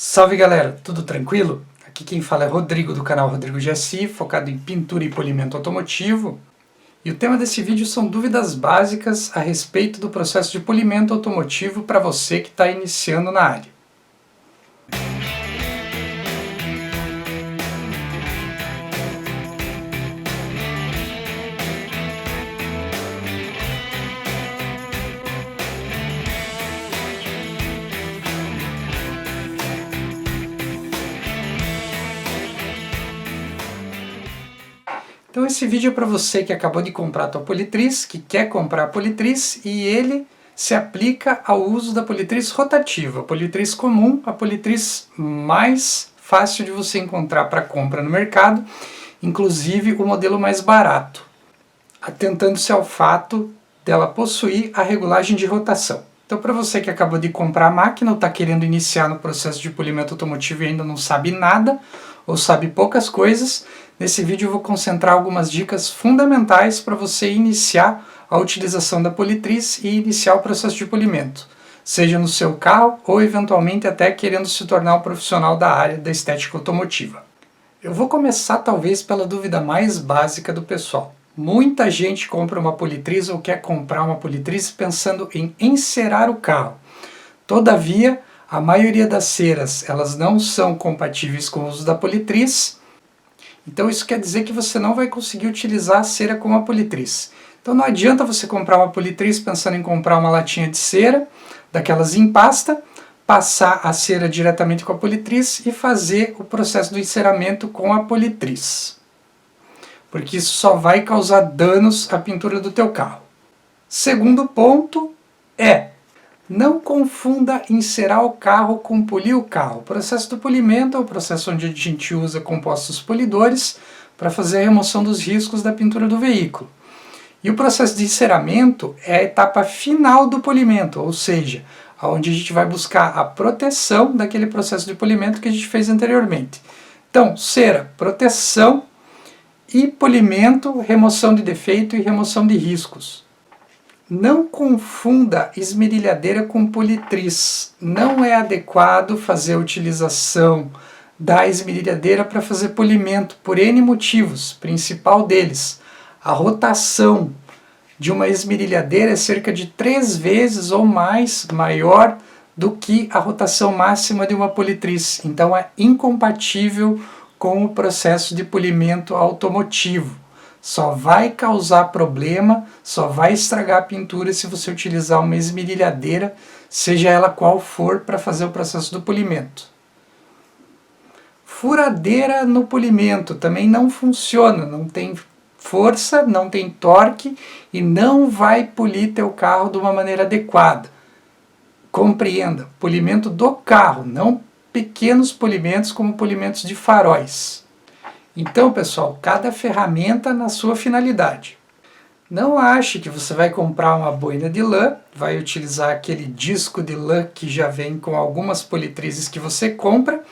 Salve galera, tudo tranquilo? Aqui quem fala é Rodrigo do canal Rodrigo GSI, focado em pintura e polimento automotivo. E o tema desse vídeo são dúvidas básicas a respeito do processo de polimento automotivo para você que está iniciando na área. Então esse vídeo é para você que acabou de comprar a tua politriz, que quer comprar a politriz e ele se aplica ao uso da politriz rotativa, a politriz comum, a politriz mais fácil de você encontrar para compra no mercado, inclusive o modelo mais barato, atentando-se ao fato dela possuir a regulagem de rotação. Então para você que acabou de comprar a máquina ou está querendo iniciar no processo de polimento automotivo e ainda não sabe nada, ou sabe poucas coisas, nesse vídeo eu vou concentrar algumas dicas fundamentais para você iniciar a utilização da politriz e iniciar o processo de polimento, seja no seu carro ou eventualmente até querendo se tornar um profissional da área da estética automotiva. Eu vou começar talvez pela dúvida mais básica do pessoal. Muita gente compra uma politriz ou quer comprar uma politriz pensando em encerar o carro. Todavia, a maioria das ceras elas não são compatíveis com o uso da politriz, então isso quer dizer que você não vai conseguir utilizar a cera com a politriz. Então não adianta você comprar uma politriz pensando em comprar uma latinha de cera, daquelas em pasta, passar a cera diretamente com a politriz e fazer o processo do enceramento com a politriz. Porque isso só vai causar danos à pintura do teu carro. Segundo ponto é: não confunda encerar o carro com polir o carro. O processo do polimento é o processo onde a gente usa compostos polidores para fazer a remoção dos riscos da pintura do veículo. E o processo de enceramento é a etapa final do polimento, ou seja, onde a gente vai buscar a proteção daquele processo de polimento que a gente fez anteriormente. Então, cera, proteção e polimento, remoção de defeito e remoção de riscos. Não confunda esmerilhadeira com politriz. Não é adequado fazer a utilização da esmerilhadeira para fazer polimento, por N motivos, principal deles. A rotação de uma esmerilhadeira é cerca de 3 vezes ou mais maior do que a rotação máxima de uma politriz. Então é incompatível com o processo de polimento automotivo. Só vai causar problema, só vai estragar a pintura se você utilizar uma esmerilhadeira, seja ela qual for, para fazer o processo do polimento. Furadeira no polimento também não funciona, não tem força, não tem torque e não vai polir teu carro de uma maneira adequada. Compreenda, polimento do carro, não pequenos polimentos como polimentos de faróis. Então, pessoal, cada ferramenta na sua finalidade. Não ache que você vai comprar uma boina de lã, vai utilizar aquele disco de lã que já vem com algumas politrizes que você compra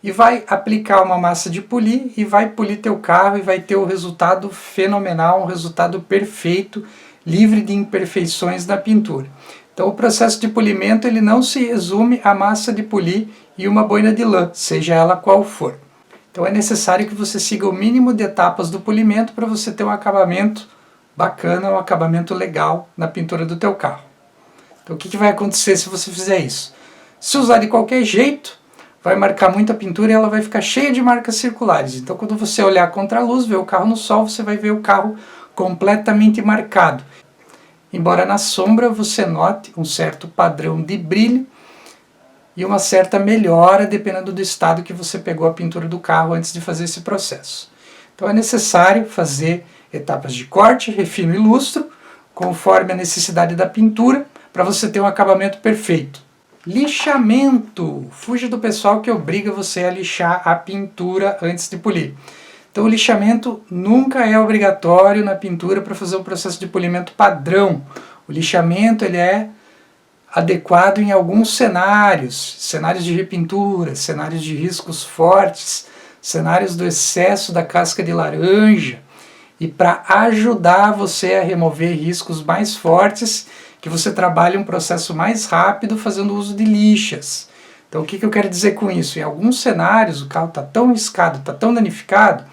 e vai aplicar uma massa de polir e vai polir teu carro e vai ter o resultado fenomenal, um resultado perfeito, livre de imperfeições na pintura. Então o processo de polimento ele não se resume a massa de polir e uma boina de lã, seja ela qual for. Então é necessário que você siga o mínimo de etapas do polimento para você ter um acabamento bacana, um acabamento legal na pintura do teu carro. Então o que vai acontecer se você fizer isso? Se usar de qualquer jeito, vai marcar muito a pintura e ela vai ficar cheia de marcas circulares. Então quando você olhar contra a luz, ver o carro no sol, você vai ver o carro completamente marcado. Embora na sombra você note um certo padrão de brilho, e uma certa melhora dependendo do estado que você pegou a pintura do carro antes de fazer esse processo. Então é necessário fazer etapas de corte, refino e lustro, conforme a necessidade da pintura, para você ter um acabamento perfeito. Lixamento. Fuja do pessoal que obriga você a lixar a pintura antes de polir. Então o lixamento nunca é obrigatório na pintura para fazer o processo de polimento padrão. O lixamento ele é adequado em alguns cenários de repintura, cenários de riscos fortes, cenários do excesso da casca de laranja, e para ajudar você a remover riscos mais fortes, que você trabalhe um processo mais rápido fazendo uso de lixas. Então o que eu quero dizer com isso? Em alguns cenários o carro está tão riscado, está tão danificado,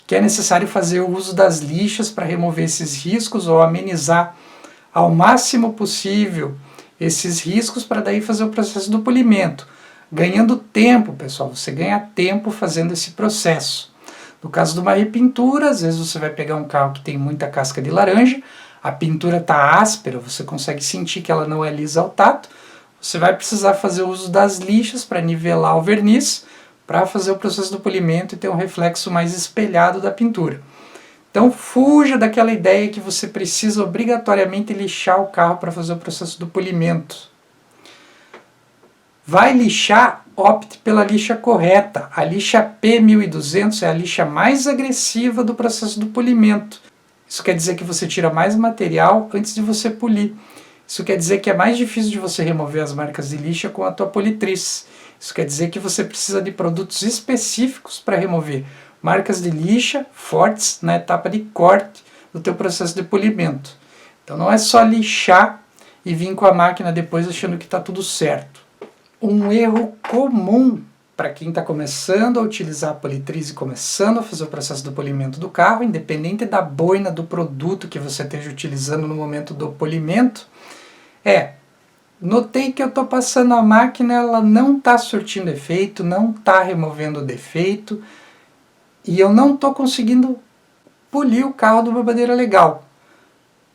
que é necessário fazer o uso das lixas para remover esses riscos ou amenizar ao máximo possível esses riscos para daí fazer o processo do polimento. Ganhando tempo, pessoal, você ganha tempo fazendo esse processo. No caso de uma repintura, às vezes você vai pegar um carro que tem muita casca de laranja, a pintura está áspera, você consegue sentir que ela não é lisa ao tato, você vai precisar fazer o uso das lixas para nivelar o verniz, para fazer o processo do polimento e ter um reflexo mais espelhado da pintura. Então fuja daquela ideia que você precisa obrigatoriamente lixar o carro para fazer o processo do polimento. Vai lixar, opte pela lixa correta. A lixa P1200 é a lixa mais agressiva do processo do polimento. Isso quer dizer que você tira mais material antes de você polir. Isso quer dizer que é mais difícil de você remover as marcas de lixa com a tua politriz. Isso quer dizer que você precisa de produtos específicos para remover marcas de lixa fortes na etapa de corte do teu processo de polimento. Então não é só lixar e vir com a máquina depois achando que está tudo certo. Um erro comum para quem está começando a utilizar a politriz e começando a fazer o processo do polimento do carro, independente da boina do produto que você esteja utilizando no momento do polimento, notei que eu estou passando a máquina, ela não está surtindo efeito, não está removendo o defeito e eu não estou conseguindo polir o carro de uma maneira legal.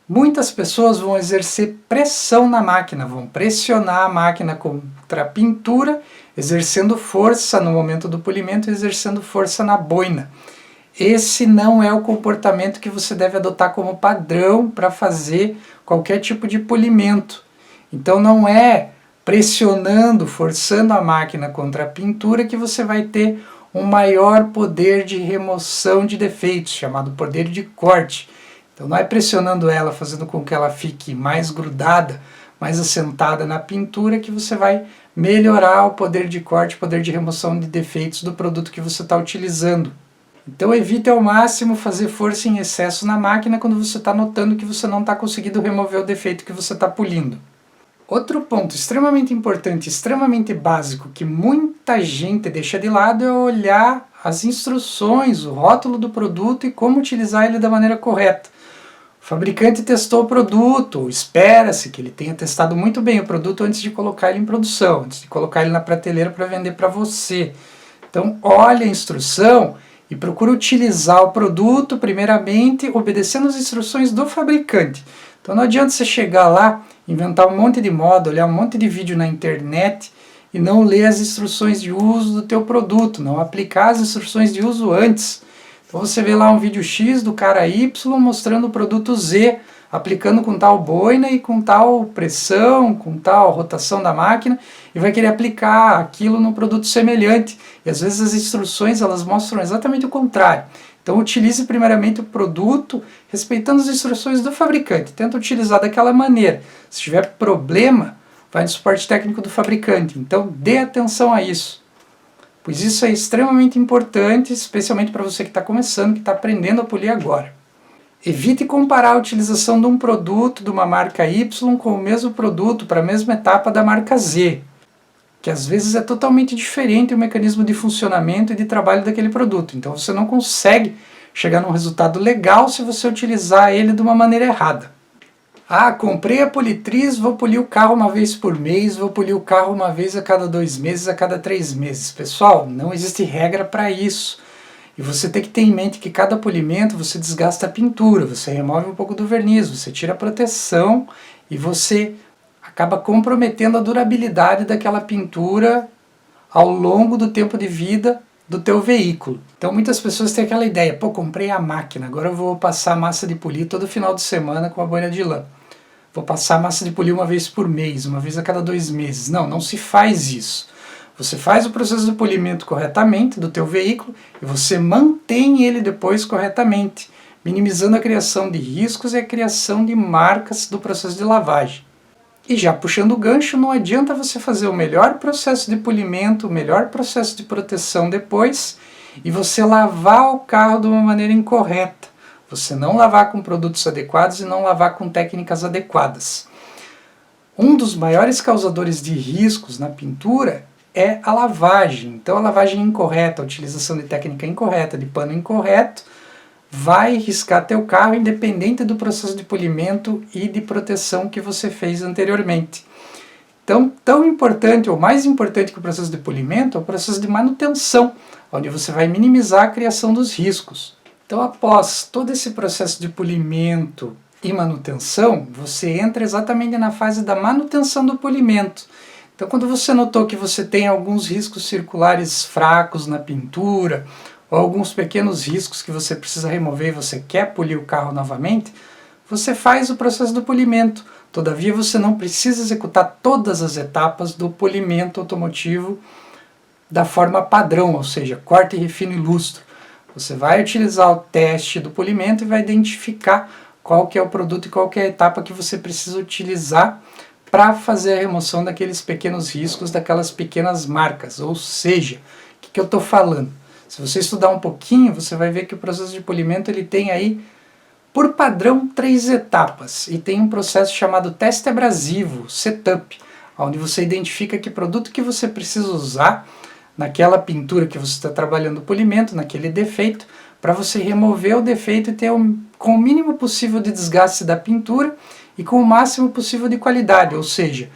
Muitas pessoas vão exercer pressão na máquina, vão pressionar a máquina contra a pintura, exercendo força no momento do polimento, exercendo força na boina. Esse não é o comportamento que você deve adotar como padrão para fazer qualquer tipo de polimento. Então não é pressionando, forçando a máquina contra a pintura que você vai ter um maior poder de remoção de defeitos, chamado poder de corte. Então não é pressionando ela, fazendo com que ela fique mais grudada, mais assentada na pintura, que você vai melhorar o poder de corte, poder de remoção de defeitos do produto que você está utilizando. Então evite ao máximo fazer força em excesso na máquina quando você está notando que você não está conseguindo remover o defeito que você está polindo. Outro ponto extremamente importante, extremamente básico, que muita gente deixa de lado é olhar as instruções, o rótulo do produto e como utilizar ele da maneira correta. O fabricante testou o produto, espera-se que ele tenha testado muito bem o produto antes de colocar ele em produção, antes de colocar ele na prateleira para vender para você. Então olhe a instrução e procure utilizar o produto primeiramente obedecendo as instruções do fabricante. Então não adianta você chegar lá, inventar um monte de moda, olhar um monte de vídeo na internet e não ler as instruções de uso do teu produto, não aplicar as instruções de uso antes. Então você vê lá um vídeo X do cara Y mostrando o produto Z, aplicando com tal boina e com tal pressão, com tal rotação da máquina, e vai querer aplicar aquilo num produto semelhante. E às vezes as instruções elas mostram exatamente o contrário. Então utilize primeiramente o produto respeitando as instruções do fabricante. Tenta utilizar daquela maneira. Se tiver problema, vai no suporte técnico do fabricante. Então dê atenção a isso. Pois isso é extremamente importante, especialmente para você que está começando, que está aprendendo a polir agora. Evite comparar a utilização de um produto de uma marca Y com o mesmo produto para a mesma etapa da marca Z, que às vezes é totalmente diferente o mecanismo de funcionamento e de trabalho daquele produto. Então você não consegue chegar num resultado legal se você utilizar ele de uma maneira errada. Ah, comprei a politriz, vou polir o carro uma vez por mês, vou polir o carro uma vez a cada 2 meses, a cada 3 meses. Pessoal, não existe regra para isso. E você tem que ter em mente que cada polimento você desgasta a pintura, você remove um pouco do verniz, você tira a proteção e você acaba comprometendo a durabilidade daquela pintura ao longo do tempo de vida do teu veículo. Então muitas pessoas têm aquela ideia, pô, comprei a máquina, agora eu vou passar massa de polir todo final de semana com a boina de lã. Vou passar massa de polir uma vez por mês, uma vez a cada 2 meses. Não, não se faz isso. Você faz o processo de polimento corretamente do teu veículo e você mantém ele depois corretamente, minimizando a criação de riscos e a criação de marcas do processo de lavagem. E já puxando o gancho, não adianta você fazer o melhor processo de polimento, o melhor processo de proteção depois e você lavar o carro de uma maneira incorreta. Você não lavar com produtos adequados e não lavar com técnicas adequadas. Um dos maiores causadores de riscos na pintura é a lavagem. Então a lavagem incorreta, a utilização de técnica incorreta, de pano incorreto, vai riscar teu carro independente do processo de polimento e de proteção que você fez anteriormente. Então, tão importante ou mais importante que o processo de polimento é o processo de manutenção, onde você vai minimizar a criação dos riscos. Então, após todo esse processo de polimento e manutenção, você entra exatamente na fase da manutenção do polimento. Então, quando você notou que você tem alguns riscos circulares fracos na pintura, ou alguns pequenos riscos que você precisa remover e você quer polir o carro novamente, você faz o processo do polimento. Todavia, você não precisa executar todas as etapas do polimento automotivo da forma padrão, ou seja, corte, refino e lustro. Você vai utilizar o teste do polimento e vai identificar qual que é o produto e qual que é a etapa que você precisa utilizar para fazer a remoção daqueles pequenos riscos, daquelas pequenas marcas. Ou seja, o que eu estou falando? Se você estudar um pouquinho, você vai ver que o processo de polimento ele tem aí, por padrão, 3 etapas. E tem um processo chamado teste abrasivo, setup, onde você identifica que produto que você precisa usar naquela pintura que você está trabalhando o polimento, naquele defeito, para você remover o defeito e ter com o mínimo possível de desgaste da pintura e com o máximo possível de qualidade, ou seja,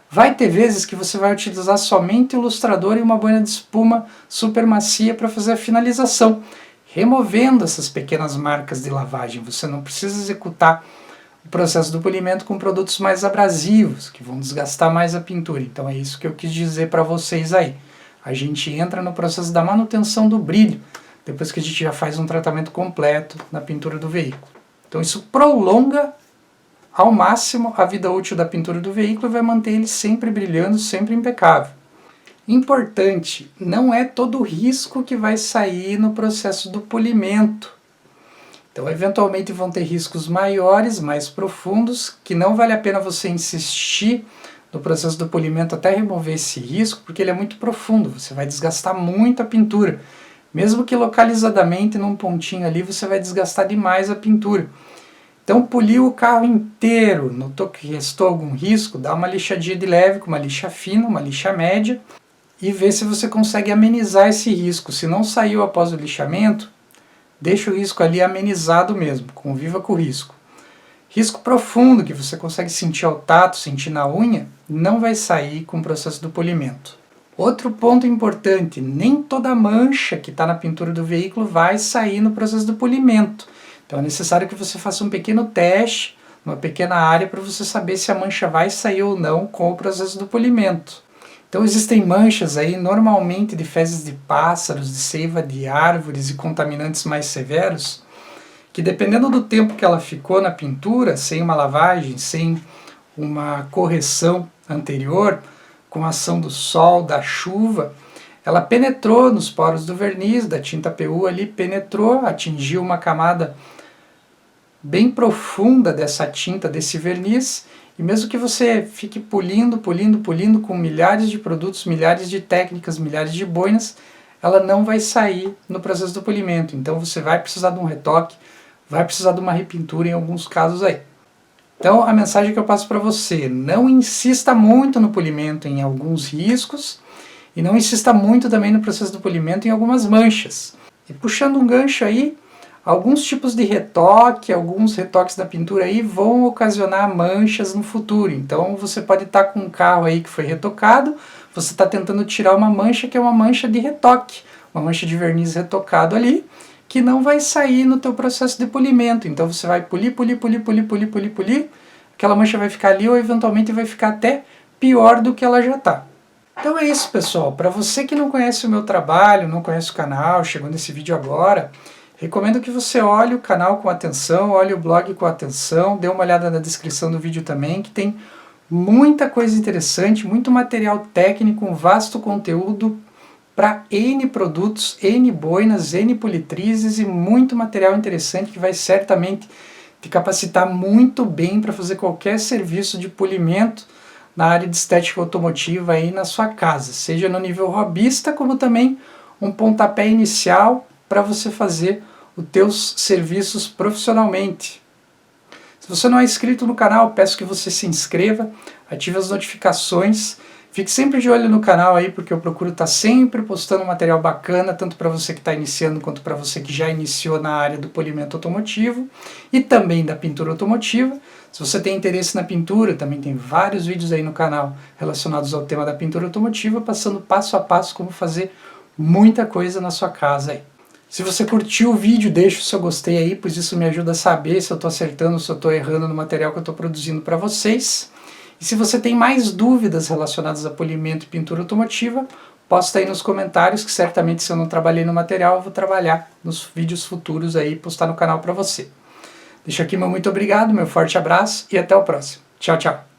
vai ter vezes que você vai utilizar somente o lustrador e uma boina de espuma super macia para fazer a finalização, removendo essas pequenas marcas de lavagem. Você não precisa executar o processo do polimento com produtos mais abrasivos, que vão desgastar mais a pintura. Então é isso que eu quis dizer para vocês aí. A gente entra no processo da manutenção do brilho, depois que a gente já faz um tratamento completo na pintura do veículo. Então isso prolonga ao máximo a vida útil da pintura do veículo e vai manter ele sempre brilhando, sempre impecável. Importante, não é todo o risco que vai sair no processo do polimento. Então, eventualmente vão ter riscos maiores, mais profundos, que não vale a pena você insistir no processo do polimento até remover esse risco, porque ele é muito profundo, você vai desgastar muito a pintura. Mesmo que localizadamente, num pontinho ali, você vai desgastar demais a pintura. Então, polir o carro inteiro, notou que restou algum risco, dá uma lixadinha de leve com uma lixa fina, uma lixa média, e vê se você consegue amenizar esse risco. Se não saiu após o lixamento, deixa o risco ali amenizado mesmo, conviva com o risco. Risco profundo, que você consegue sentir ao tato, sentir na unha, não vai sair com o processo do polimento. Outro ponto importante, nem toda mancha que está na pintura do veículo vai sair no processo do polimento. Então é necessário que você faça um pequeno teste, uma pequena área, para você saber se a mancha vai sair ou não com o processo do polimento. Então existem manchas aí, normalmente de fezes de pássaros, de seiva de árvores e contaminantes mais severos, que dependendo do tempo que ela ficou na pintura, sem uma lavagem, sem uma correção anterior, com a ação do sol, da chuva, ela penetrou nos poros do verniz, da tinta PU ali, penetrou, atingiu uma camada bem profunda dessa tinta, desse verniz, e mesmo que você fique polindo com milhares de produtos, milhares de técnicas, milhares de boinas, ela não vai sair no processo do polimento. Então você vai precisar de um retoque, vai precisar de uma repintura em alguns casos aí. Então a mensagem que eu passo para você, não insista muito no polimento em alguns riscos e não insista muito também no processo do polimento em algumas manchas. E puxando um gancho aí, alguns tipos de retoque, alguns retoques da pintura aí vão ocasionar manchas no futuro. Então você pode estar com um carro aí que foi retocado, você está tentando tirar uma mancha que é uma mancha de retoque, uma mancha de verniz retocado ali, que não vai sair no teu processo de polimento. Então você vai polir, aquela mancha vai ficar ali ou eventualmente vai ficar até pior do que ela já está. Então é isso, pessoal. Para você que não conhece o meu trabalho, não conhece o canal, chegou nesse vídeo agora, recomendo que você olhe o canal com atenção, olhe o blog com atenção, dê uma olhada na descrição do vídeo também, que tem muita coisa interessante, muito material técnico, um vasto conteúdo para N produtos, N boinas, N politrizes e muito material interessante que vai certamente te capacitar muito bem para fazer qualquer serviço de polimento na área de estética automotiva aí na sua casa, seja no nível hobbyista, como também um pontapé inicial para você fazer os teus serviços profissionalmente. Se você não é inscrito no canal, peço que você se inscreva, ative as notificações, Fique sempre de olho no canal aí, porque eu procuro estar sempre postando material bacana, tanto para você que está iniciando, quanto para você que já iniciou na área do polimento automotivo e também da pintura automotiva. Se você tem interesse na pintura, também tem vários vídeos aí no canal relacionados ao tema da pintura automotiva, passando passo a passo como fazer muita coisa na sua casa aí. Se você curtiu o vídeo, deixa o seu gostei aí, pois isso me ajuda a saber se eu estou acertando ou se eu estou errando no material que eu estou produzindo para vocês. E se você tem mais dúvidas relacionadas a polimento e pintura automotiva, posta aí nos comentários, que certamente se eu não trabalhei no material, eu vou trabalhar nos vídeos futuros aí e postar no canal para você. Deixo aqui meu muito obrigado, meu forte abraço e até o próximo. Tchau, tchau!